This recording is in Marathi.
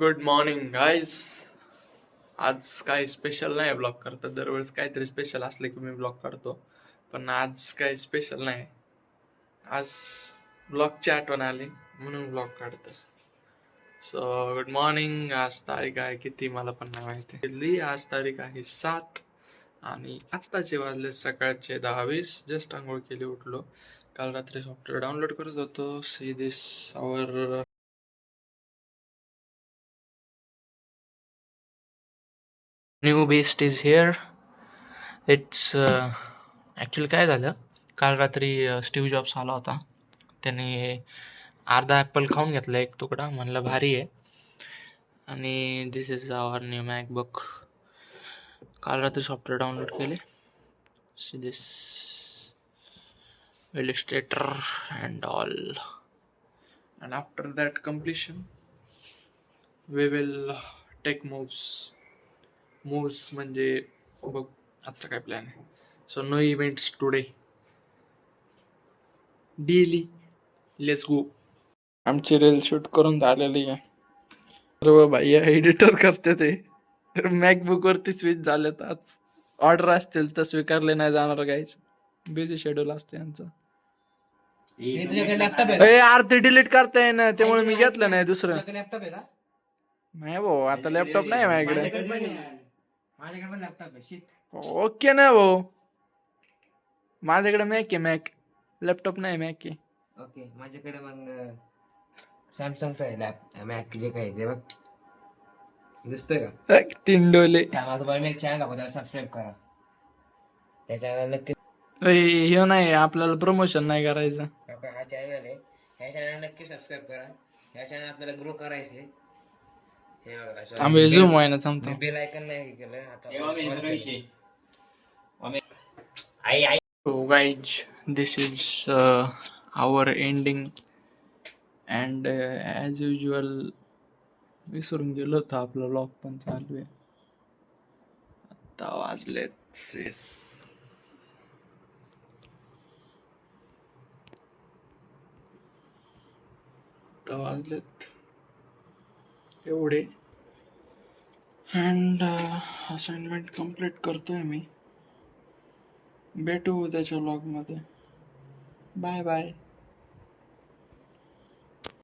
Good morning guys. आज काही स्पेशल नाही ब्लॉग करतो. दरवेळेस काहीतरी स्पेशल असले की मी ब्लॉग करतो, पण आज काही स्पेशल नाही. आज ब्लॉगची आठवण आली म्हणून ब्लॉग काढतो. So good morning. आज तारीख आहे किती मला पण नाही माहिती. आज तारीख आहे 7 आणि आत्ताचे वाजले सकाळचे 10:20. जस्ट आंघोळ केली, उठलो. काल रात्री सॉफ्टवेअर डाउनलोड करत होतो. See this our new best is here. It's actually काय झालं, काल रात्री स्टीव्ह जॉब्स आला होता. त्याने अर्धा ॲपल खाऊन घेतला, एक तुकडा. म्हणलं भारी आहे. आणि this is our new MacBook. काल रात्री सॉफ्टवेअर डाउनलोड केले. See this illustrator and all. And after that completion we will take moves म्हणजे बघ आजचा काय प्लॅन आहे. So no events today. Daily let's go. आमची रील शूट करून झालेली आहे. सर्व भाई एडिटर करते ते. मॅकबुक वरती स्विच झालेत. आज ऑर्डर असतील तर स्वीकारले नाही जाणार. गाईज बिझी शेड्यूल असते यांचं. लॅपटॉप आहे आरती डिलीट करता येईना, त्यामुळे मी घेतलं नाही दुसरं. लॅपटॉप आहे का? नाही भाऊ, आता लॅपटॉप नाही माझ्याकडे. माझ्याकडे पण लॅपटॉप आहे. शिट. ओके ना भाऊ, माझ्याकडे मॅक आहे. मॅक लॅपटॉप नाही, मॅक आहे. ओके, माझ्याकडे मग सॅमसंगचा आहे मॅक जे काही ते बघ दिसतोय का? टिंडोले. माझं बरं मी एक चॅनल दाखवतो, त्याला सबस्क्राईब करा. त्या चॅनल नक्की. हे नाही, आपल्याला प्रमोशन नाही करायचं. हा चॅनल आहे, ह्या चॅनल नक्की सबस्क्राईब करा. ह्या चॅनल आपल्याला ग्रो करायचे. हे बघा, आम्ही झूम व्हायला सांगतो. बेल आयकन नाही केलं आता. So guys, this is our ending and as usual विसरून गेलो होतो, आपला व्लॉग पण चालू आहे. आता वाजलेत 6. आता वाजलेत एवढे. अँड असाइनमेंट कम्प्लीट करतोय मी. भेटू उद्याच्या व्लॉगमध्ये. Bye bye.